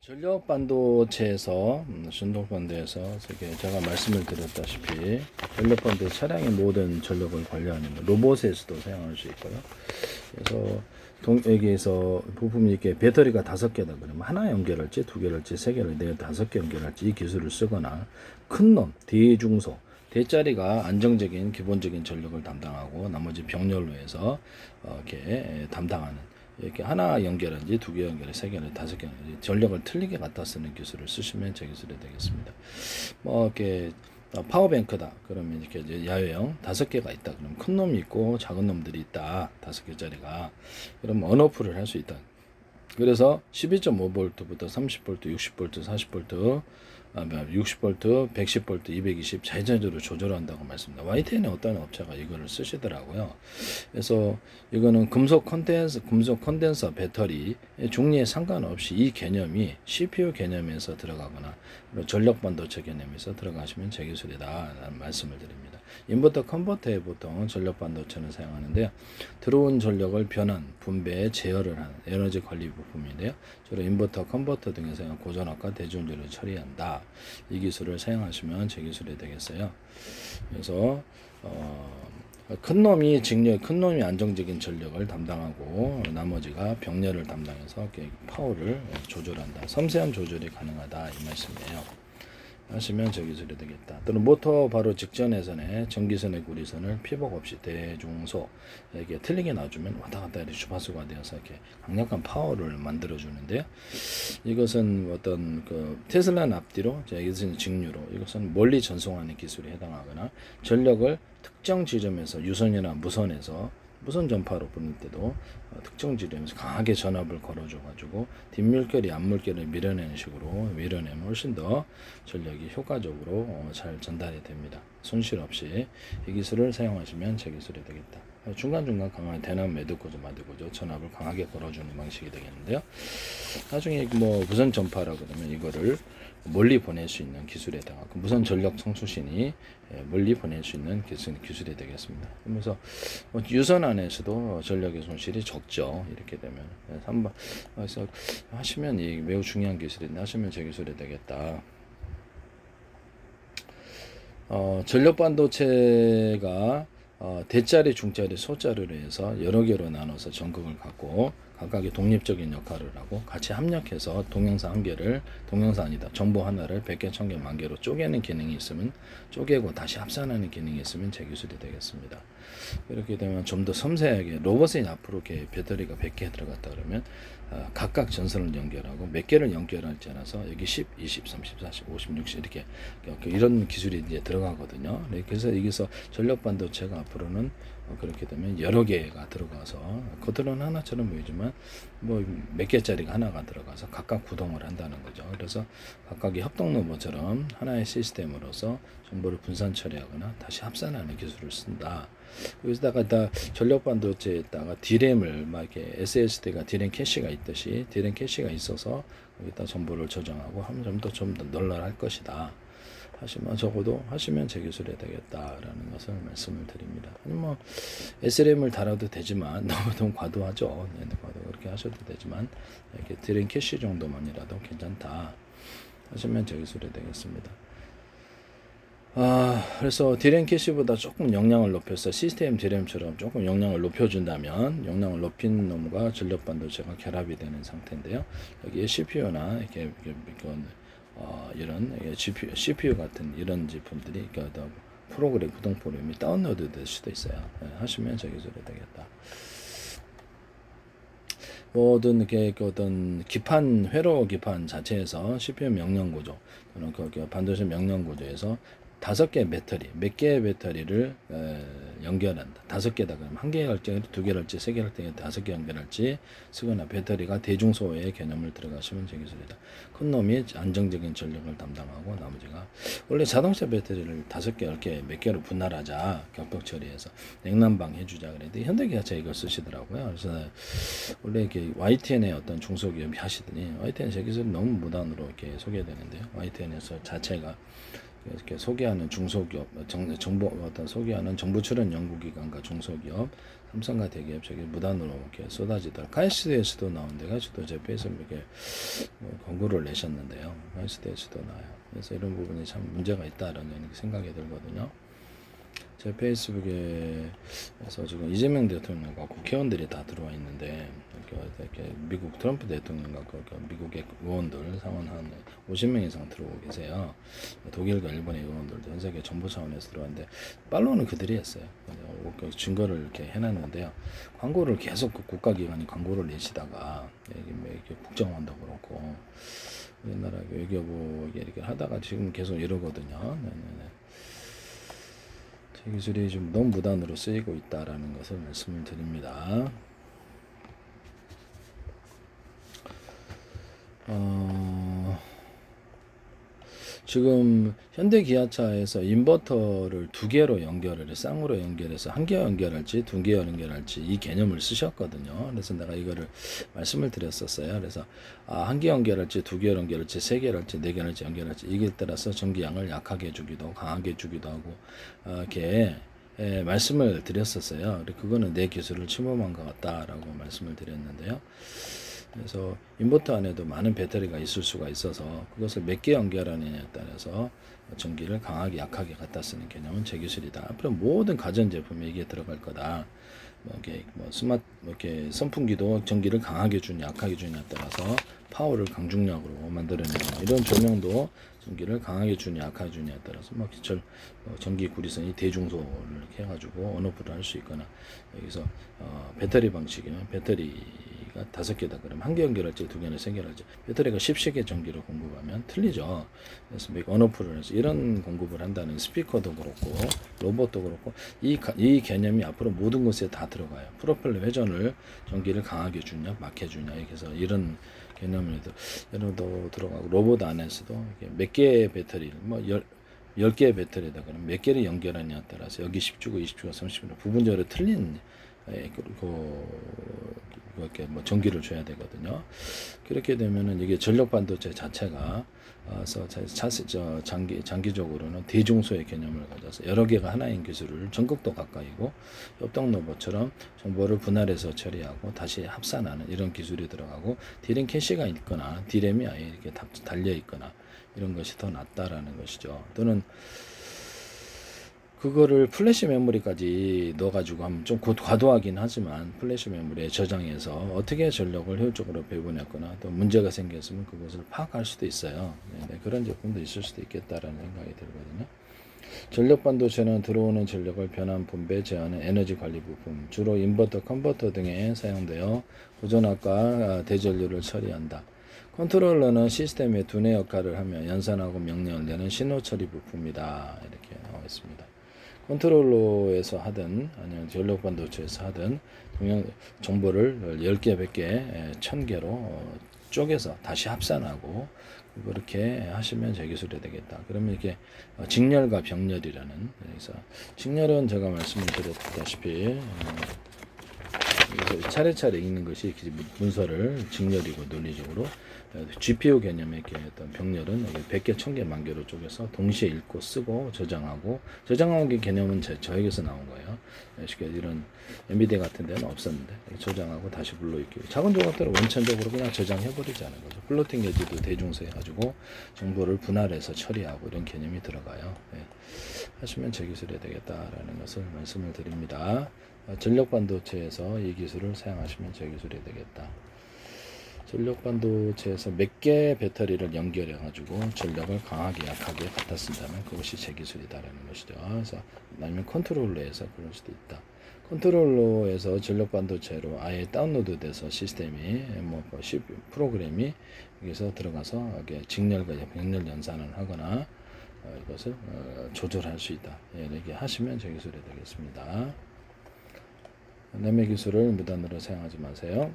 전력 반도체에서 전력 반도에서 제가 말씀을 드렸다시피 전력 반도체 차량의 모든 전력을 관리하는 로봇에서도 사용할 수 있고요. 그래서 여기에서 부품이 이렇게 배터리가 5개다 그러면 하나 연결할지 2개를 할지 3개를 네 5개 연결할지 이 기술을 쓰거나 큰 놈 대중소 대짜리가 안정적인 기본적인 전력을 담당하고 나머지 병렬로 해서 이렇게 담당하는 이렇게 하나 연결한지 2개 연결해 3개를 5개 연결해 전력을 틀리게 갖다 쓰는 기술을 쓰시면 제 기술이 되겠습니다. 뭐 이렇게 파워뱅크다 그러면 이렇게 이제 야외형 5개가 있다 그러면 큰 놈이 있고 작은 놈들이 있다 5개짜리가 그러면 언오프를 할 수 있다. 그래서 12.5V부터 30V, 60V, 40V, 60V, 110V, 220 자유자재로 조절한다고 말씀드립니다. YTN의 어떤 업체가 이거를 쓰시더라고요. 그래서 이거는 금속 컨덴서 배터리 종류에 상관없이 이 개념이 CPU 개념에서 들어가거나 전력 반도체 개념에서 들어가시면 제 기술이다라는 말씀을 드립니다. 인버터 컨버터에 보통 전력 반도체는 사용하는데요. 들어온 전력을 변환, 분배, 제어를 하는 에너지 관리 부품인데요. 주로 인버터 컨버터 등에서 고전압과 대중전을 처리한다. 이 기술을 사용하시면 제 기술이 되겠어요. 그래서 큰 놈이 안정적인 전력을 담당하고 나머지가 병렬을 담당해서 파워를 조절한다. 섬세한 조절이 가능하다 이 말씀이에요. 하시면 저 기술이 되겠다. 또는 모터 바로 직전에선에 전기선의 구리선을 피복 없이 대중소 이렇게 틀리게 놔주면 왔다 갔다 이렇게 주파수가 되어서 이렇게 강력한 파워를 만들어 주는데요. 이것은 어떤 테슬라 앞뒤로 이것은 직류로 이것은 멀리 전송하는 기술에 해당하거나 전력을 특정 지점에서 유선이나 무선 전파로 보낼 때도 특정 지점에서 강하게 전압을 걸어줘가지고 뒷물결이 앞물결을 밀어내는 식으로 밀어내면 훨씬 더 전력이 효과적으로 잘 전달이 됩니다. 손실 없이 이 기술을 사용하시면 제 기술이 되겠다. 중간중간 강한 대남 매듭고조 마듭고조 전압을 강하게 걸어주는 방식이 되겠는데요. 나중에 무선 전파라 그러면 이거를 멀리 보낼 수 있는 기술에 해당하고 무선 전력 성수신이 멀리 보낼 수 있는 기술이 되겠습니다. 그래서 유선 안에서도 전력의 손실이 적죠. 이렇게 되면 3번 그래서 하시면 이 매우 중요한 기술인데 하시면 제 기술이 되겠다. 전력 반도체가 대짜리, 중짜리, 소짜리로 해서 여러 개로 나눠서 전극을 갖고 각각의 독립적인 역할을 하고 같이 합력해서 정보 하나를 100개, 1000개, 10,000개로 쪼개는 기능이 있으면 쪼개고 다시 합산하는 기능이 있으면 제 기술이 되겠습니다. 이렇게 되면 좀 더 섬세하게 로봇에 앞으로 이렇게 배터리가 100개 들어갔다 그러면 각각 전선을 연결하고 몇 개를 연결할지 않아서 여기 10, 20, 30, 40, 50, 60 이렇게 이런 기술이 이제 들어가거든요. 그래서 여기서 전력 반도체가 앞으로는 그렇게 되면 여러 개가 들어가서 겉으로는 하나처럼 보이지만 몇 개짜리가 하나가 들어가서 각각 구동을 한다는 거죠. 그래서 각각의 협동 로봇처럼 하나의 시스템으로서 정보를 분산 처리하거나 다시 합산하는 기술을 쓴다. 여기다가 전력 반도체에다가 D램을 막 이렇게 SSD가 D램 캐시가 있듯이 D램 캐시가 있어서 여기다 정보를 저장하고 하면 좀 더 널널할 것이다. 하시면 제 기술이 되겠다라는 것을 말씀을 드립니다. 아니 SRAM을 달아도 되지만 너무 과도하죠. 그렇게 하셔도 되지만 이렇게 D램 캐시 정도만이라도 괜찮다. 하시면 제 기술이 되겠습니다. 그래서 D램 캐시보다 조금 역량을 높여서 시스템 D램처럼 조금 역량을 높여준다면 역량을 높인 놈과 전력 반도체가 결합이 되는 상태인데요. 여기에 CPU나 이런 CPU 같은 이런 제품들이 프로그램 구동 프로그램이 다운로드 될 수도 있어요. 하시면 제 기술이 되겠다. 모든 어떤 회로 기판 자체에서 CPU 명령 구조 또는 반도체 명령 구조에서 5개의 배터리, 몇 개의 배터리를 연결한다. 5개다 그러면 1개 할지, 2개 할지, 3개 할지, 5개 연결할지 쓰거나 배터리가 대중소의 개념을 들어가시면 제 기술이다. 큰 놈이 안정적인 전력을 담당하고 나머지가 원래 자동차 배터리를 5개, 10개, 몇 개로 분할하자 격벽 처리해서 냉난방 해주자 그랬는데 현대기아차 이걸 쓰시더라고요. 그래서 원래 이렇게 YTN의 어떤 중소기업이 하시더니 YTN 제 기술이 너무 무단으로 이렇게 소개되는데요. YTN에서 자체가 이렇게 소개하는 중소기업, 소개하는 정부 출연 연구기관과 중소기업, 삼성과 대기업 저기 무단으로 이렇게 쏟아지더라. 가이스에서도 나오는데 가이스도 제 페이스북에 권고를 내셨는데요. HDS도 나와요. 그래서 이런 부분이 참 문제가 있다라는 생각이 들거든요. 제 페이스북에서 지금 이재명 대통령과 국회의원들이 다 들어와 있는데 이렇게 미국 트럼프 대통령과 미국의 의원들 상원 한 50명 이상 들어오고 계세요. 독일과 일본의 의원들도 전 세계 정보 차원에서 들어왔는데 팔로우는 그들이 했어요. 증거를 이렇게 해놨는데요. 광고를 계속 국가기관이 광고를 내시다가 이렇게 국정원도 그렇고 우리나라 외교부 이렇게 하다가 지금 계속 이러거든요. 네네네. 제 기술이 좀 너무 무단으로 쓰이고 있다라는 것을 말씀을 드립니다. 지금 현대기아차에서 인버터를 두 개로 연결을 해 쌍으로 연결해서 한 개 연결할지 두 개 연결할지 이 개념을 쓰셨거든요. 그래서 내가 이거를 말씀을 드렸었어요. 그래서 한 개 연결할지 두 개 연결할지 세 개 할지 네 개 할지 연결할지 이게 따라서 전기양을 약하게 주기도 강하게 주기도 하고 이렇게 말씀을 드렸었어요. 그거는 내 기술을 침범한 것 같다라고 말씀을 드렸는데요. 그래서 인버터 안에도 많은 배터리가 있을 수가 있어서 그것을 몇 개 연결하느냐에 따라서 전기를 강하게 약하게 갖다 쓰는 개념은 제 기술이다. 앞으로 모든 가전제품에 이게 들어갈 거다. 이렇게 선풍기도 전기를 강하게 주냐 약하게 주냐에 따라서 파워를 강중력으로 만들어내는 이런 조명도 전기를 강하게 주냐 약하게 주냐에 따라서 전기 구리선이 대중소를 이렇게 해가지고 온오프를 할 수 있거나 여기서 배터리 방식이면 배터리가 5개다 그러면 한 개 연결할지 두 개나 세 개 할지 배터리가 10개 전기를 공급하면 틀리죠. 그래서 온오프를 해서 이런 공급을 한다는 스피커도 그렇고 로봇도 그렇고 이 개념이 앞으로 모든 것에 다 들어가요. 프로펠러 회전을 전기를 강하게 주냐 약하게 주냐 이렇게 해서 이런 개념에도 들어가고 로봇 안에서도 몇 개의 배터리를 10개의 배터리에다 그러면 몇 개를 연결하냐에 따라서 여기 10주고 20주고 30주고 부분적으로 틀린 이렇게 전기를 줘야 되거든요. 그렇게 되면은 이게 전력 반도체 자체가 장기적으로는 대중소의 개념을 가져서 여러 개가 하나인 기술을 전극도 가까이고 협동 로봇처럼 정보를 분할해서 처리하고 다시 합산하는 이런 기술이 들어가고 디램 캐시가 있거나 디램이 아예 이렇게 달려 있거나 이런 것이 더 낫다라는 것이죠. 또는 그거를 플래시 메모리까지 넣어가지고 하면 좀 과도하긴 하지만 플래시 메모리에 저장해서 어떻게 전력을 효율적으로 배분했거나 또 문제가 생겼으면 그것을 파악할 수도 있어요. 네, 그런 제품도 있을 수도 있겠다라는 생각이 들거든요. 전력 반도체는 들어오는 전력을 변환, 분배, 제어하는 에너지 관리 부품, 주로 인버터, 컨버터 등에 사용되어 고전압과 대전류를 처리한다. 컨트롤러는 시스템의 두뇌 역할을 하며 연산하고 명령을 내는 신호 처리 부품이다. 이렇게 나와 있습니다. 컨트롤러에서 하든 아니면 전력 반도체에서 하든 동양 정보를 10개, 100개, 1000개로 쪼개서 다시 합산하고 그렇게 하시면 제 기술이 되겠다. 그러면 이게 직렬과 병렬이라는 그래서 직렬은 제가 말씀을 드렸다시피 차례차례 읽는 것이 문서를 직렬이고 논리적으로 GPU 개념의 이렇게 어떤 병렬은 100개, 1000개, 만개로 쪼개서 동시에 읽고 쓰고 저장하고 게 개념은 저에게서 나온 거예요. 쉽게 이런 엔비디아 같은 데는 없었는데 저장하고 다시 불러익기 작은 조각들을 원천적으로 그냥 저장해버리자는 거죠. 플로팅 에지도 대중소 해가지고 정보를 분할해서 처리하고 이런 개념이 들어가요. 하시면 제 기술이 되겠다라는 것을 말씀을 드립니다. 전력 반도체에서 이 기술을 사용하시면 제 기술이 되겠다. 전력 반도체에서 몇 개의 배터리를 연결해 가지고 전력을 강하게 약하게 갖다 쓴다면 그것이 제 기술이다라는 것이죠. 그래서 아니면 컨트롤러에서 그럴 수도 있다. 컨트롤러에서 전력 반도체로 아예 다운로드 돼서 시스템이 프로그램이 여기서 들어가서 이게 직렬과 병렬 연산을 하거나 이것을 조절할 수 있다. 이렇게 하시면 제 기술이 되겠습니다. 남의 기술을 무단으로 사용하지 마세요.